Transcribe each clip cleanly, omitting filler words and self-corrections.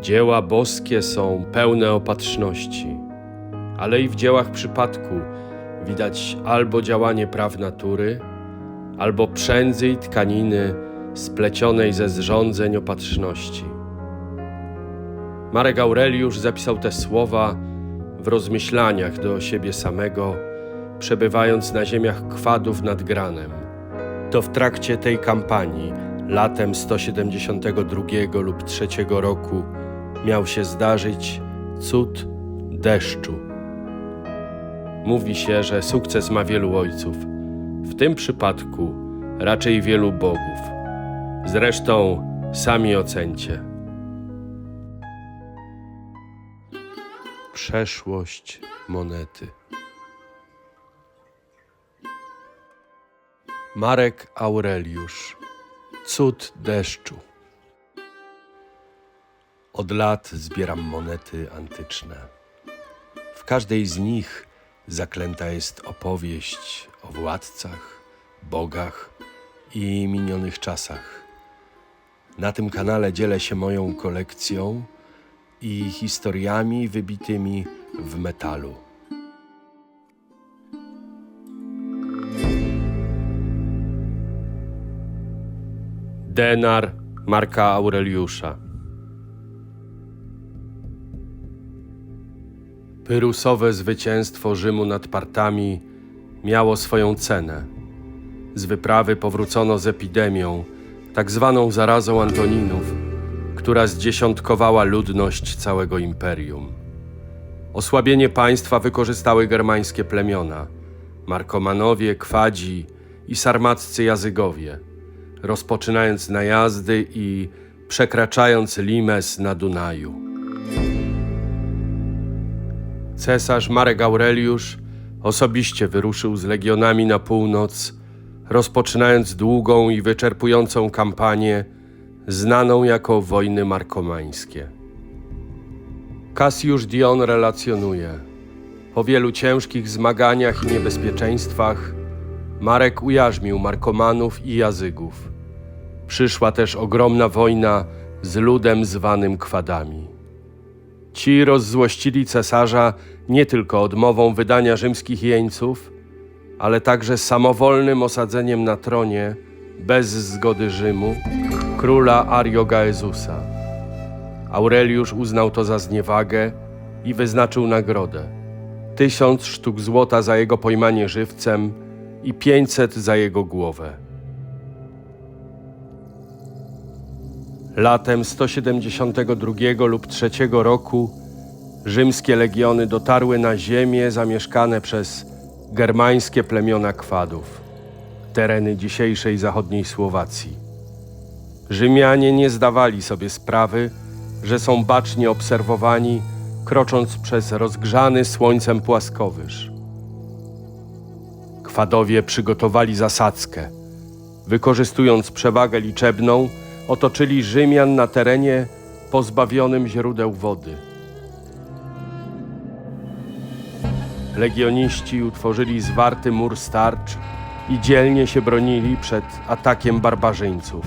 Dzieła boskie są pełne opatrzności, ale i w dziełach przypadku widać albo działanie praw natury, albo przędzy i tkaniny splecionej ze zrządzeń opatrzności. Marek Aureliusz zapisał te słowa w rozmyślaniach do siebie samego, przebywając na ziemiach Kwadów nad Granem. To w trakcie tej kampanii, latem 172 lub 3 roku, miał się zdarzyć cud deszczu. Mówi się, że sukces ma wielu ojców. W tym przypadku raczej wielu bogów. Zresztą sami ocencie. Przeszłość monety. Marek Aureliusz. Cud deszczu. Od lat zbieram monety antyczne. W każdej z nich zaklęta jest opowieść o władcach, bogach i minionych czasach. Na tym kanale dzielę się moją kolekcją i historiami wybitymi w metalu. Denar Marka Aureliusza. Pyrusowe zwycięstwo Rzymu nad Partami miało swoją cenę. Z wyprawy powrócono z epidemią, tak zwaną zarazą Antoninów, która zdziesiątkowała ludność całego imperium. Osłabienie państwa wykorzystały germańskie plemiona, Markomanowie, Kwadzi i sarmaccy Jazygowie, rozpoczynając najazdy i przekraczając Limes na Dunaju. Cesarz Marek Aureliusz osobiście wyruszył z legionami na północ, rozpoczynając długą i wyczerpującą kampanię znaną jako wojny markomańskie. Cassius Dion relacjonuje: po wielu ciężkich zmaganiach i niebezpieczeństwach Marek ujarzmił Markomanów i Jazygów. Przyszła też ogromna wojna z ludem zwanym Kwadami. Ci rozzłościli cesarza nie tylko odmową wydania rzymskich jeńców, ale także samowolnym osadzeniem na tronie, bez zgody Rzymu, króla Ariogaezusa. Aureliusz uznał to za zniewagę i wyznaczył nagrodę: 1000 sztuk złota za jego pojmanie żywcem i 500 za jego głowę. Latem 172 lub 3 roku rzymskie legiony dotarły na ziemię zamieszkane przez germańskie plemiona Kwadów, tereny dzisiejszej zachodniej Słowacji. Rzymianie nie zdawali sobie sprawy, że są bacznie obserwowani, krocząc przez rozgrzany słońcem płaskowyż. Kwadowie przygotowali zasadzkę. Wykorzystując przewagę liczebną, otoczyli Rzymian na terenie pozbawionym źródeł wody. Legioniści utworzyli zwarty mur starcz i dzielnie się bronili przed atakiem barbarzyńców.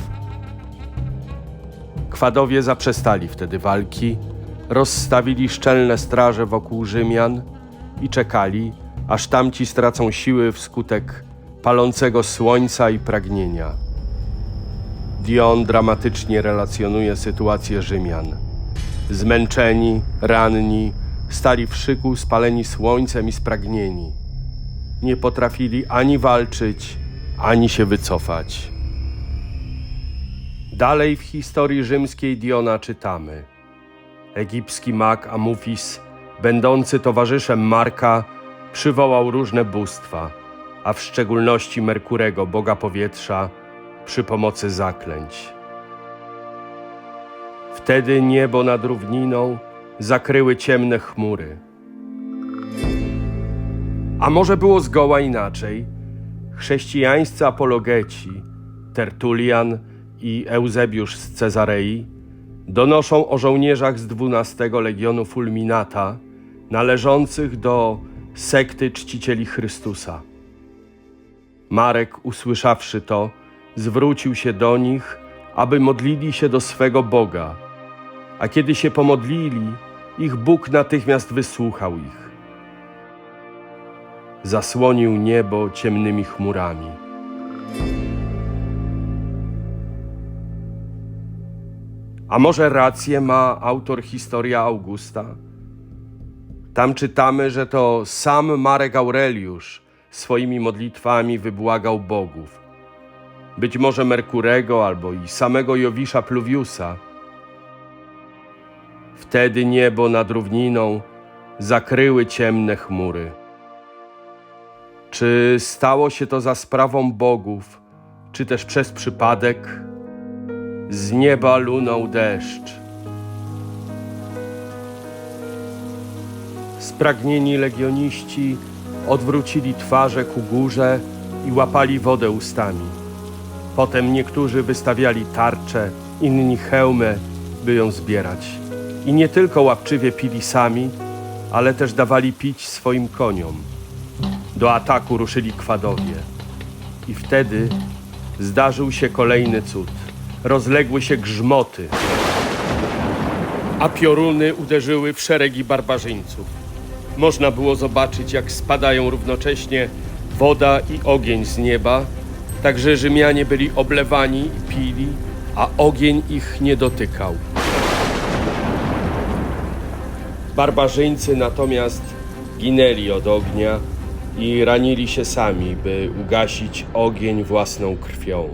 Kwadowie zaprzestali wtedy walki, rozstawili szczelne straże wokół Rzymian i czekali, aż tamci stracą siły wskutek palącego słońca i pragnienia. Dion dramatycznie relacjonuje sytuację Rzymian. Zmęczeni, ranni, stali w szyku, spaleni słońcem i spragnieni. Nie potrafili ani walczyć, ani się wycofać. Dalej w historii rzymskiej Diona czytamy: egipski mag Amufis, będący towarzyszem Marka, przywołał różne bóstwa, a w szczególności Merkurego, boga powietrza, przy pomocy zaklęć. Wtedy niebo nad równiną zakryły ciemne chmury. A może było zgoła inaczej? Chrześcijańscy apologeci, Tertulian i Eusebiusz z Cezarei, donoszą o żołnierzach z 12 Legionu Fulminata, należących do sekty czcicieli Chrystusa. Marek, usłyszawszy to, zwrócił się do nich, aby modlili się do swego Boga, a kiedy się pomodlili, ich Bóg natychmiast wysłuchał ich. Zasłonił niebo ciemnymi chmurami. A może rację ma autor Historia Augusta? Tam czytamy, że to sam Marek Aureliusz swoimi modlitwami wybłagał bogów. Być może Merkurego albo i samego Jowisza Pluviusa. Wtedy niebo nad równiną zakryły ciemne chmury. Czy stało się to za sprawą bogów, czy też przez przypadek? Z nieba lunął deszcz. Spragnieni legioniści odwrócili twarze ku górze i łapali wodę ustami. Potem niektórzy wystawiali tarcze, inni hełmy, by ją zbierać. I nie tylko łapczywie pili sami, ale też dawali pić swoim koniom. Do ataku ruszyli kwadowie. I wtedy zdarzył się kolejny cud. Rozległy się grzmoty, a pioruny uderzyły w szeregi barbarzyńców. Można było zobaczyć, jak spadają równocześnie woda i ogień z nieba, tak że Rzymianie byli oblewani i pili, a ogień ich nie dotykał. Barbarzyńcy natomiast ginęli od ognia i ranili się sami, by ugasić ogień własną krwią.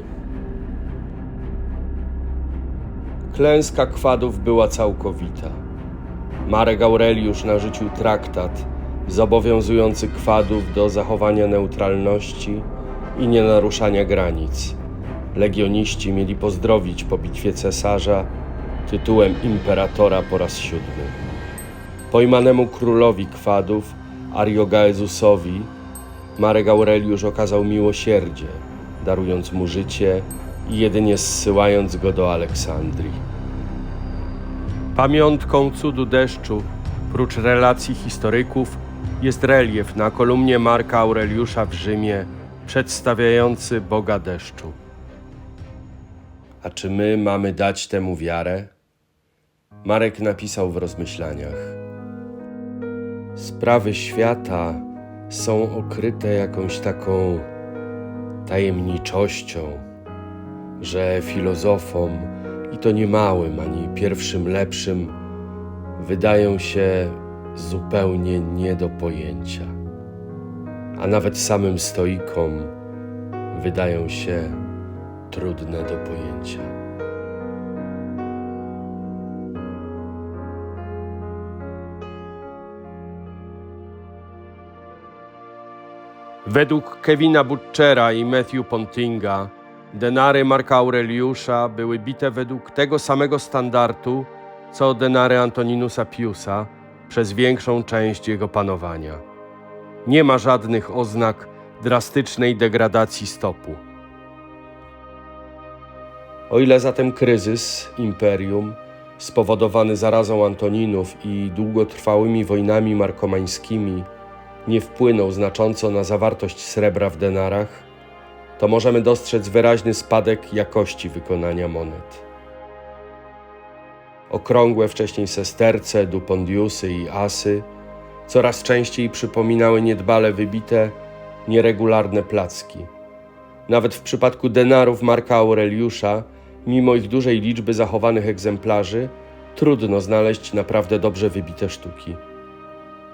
Klęska kwadów była całkowita. Marek Aureliusz narzucił traktat zobowiązujący kwadów do zachowania neutralności i nienaruszania granic. Legioniści mieli pozdrowić po bitwie cesarza tytułem imperatora po raz 7. Pojmanemu królowi kwadów, Ariogaezusowi, Marek Aureliusz okazał miłosierdzie, darując mu życie i jedynie zsyłając go do Aleksandrii. Pamiątką cudu deszczu, prócz relacji historyków, jest relief na kolumnie Marka Aureliusza w Rzymie, przedstawiający Boga deszczu. A czy my mamy dać temu wiarę? Marek napisał w rozmyślaniach: sprawy świata są okryte jakąś taką tajemniczością, że filozofom, i to nie małym, ani pierwszym lepszym, wydają się zupełnie nie do pojęcia, a nawet samym stoikom wydają się trudne do pojęcia. Według Kevina Butchera i Matthew Pontinga denary Marka Aureliusza były bite według tego samego standardu, co denary Antoninusa Piusa przez większą część jego panowania. Nie ma żadnych oznak drastycznej degradacji stopu. O ile zatem kryzys imperium, spowodowany zarazą Antoninów i długotrwałymi wojnami markomańskimi, nie wpłynął znacząco na zawartość srebra w denarach, to możemy dostrzec wyraźny spadek jakości wykonania monet. Okrągłe wcześniej sesterce, dupondiusy i asy coraz częściej przypominały niedbale wybite, nieregularne placki. Nawet w przypadku denarów Marka Aureliusza, mimo ich dużej liczby zachowanych egzemplarzy, trudno znaleźć naprawdę dobrze wybite sztuki.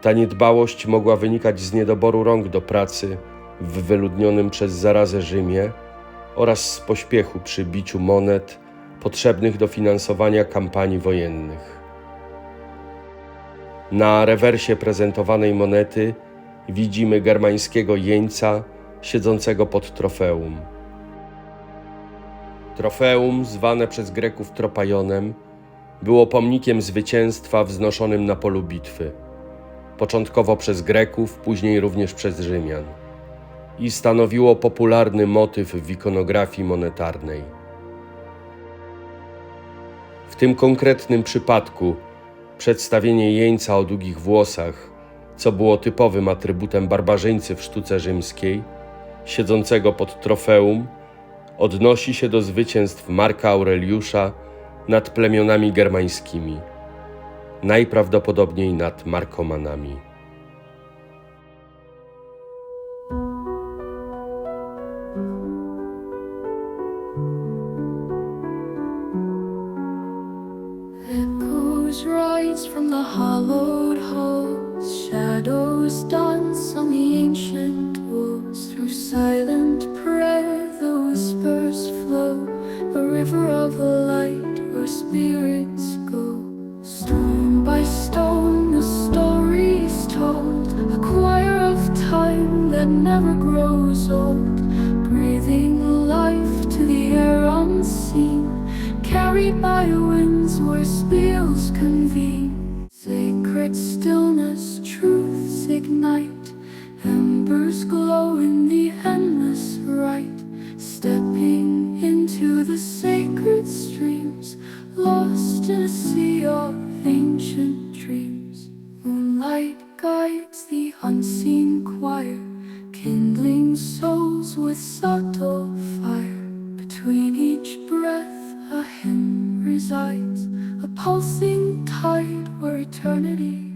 Ta niedbałość mogła wynikać z niedoboru rąk do pracy w wyludnionym przez zarazę Rzymie oraz z pośpiechu przy biciu monet potrzebnych do finansowania kampanii wojennych. Na rewersie prezentowanej monety widzimy germańskiego jeńca siedzącego pod trofeum. Trofeum, zwane przez Greków tropajonem, było pomnikiem zwycięstwa wznoszonym na polu bitwy, początkowo przez Greków, później również przez Rzymian, i stanowiło popularny motyw w ikonografii monetarnej. W tym konkretnym przypadku przedstawienie jeńca o długich włosach, co było typowym atrybutem barbarzyńcy w sztuce rzymskiej, siedzącego pod trofeum, odnosi się do zwycięstw Marka Aureliusza nad plemionami germańskimi, najprawdopodobniej nad Markomanami. Echoes rise from the hollowed halls, shadows dance on the ancient walls. Through silent prayer the whispers flow, a river of light where spirits go. Stone by stone the story's told, a choir of time that never grows old, breathing life to the air unseen, carried by winds where speals convene. Sacred stillness, truths ignite, embers glow in the endless rite. Stepping into the sacred streams, lost in a sea of ancient dreams. Moonlight guides the unseen choir, kindling souls with subtle fire. Between each breath a hymn resides, a pulsing tide where eternity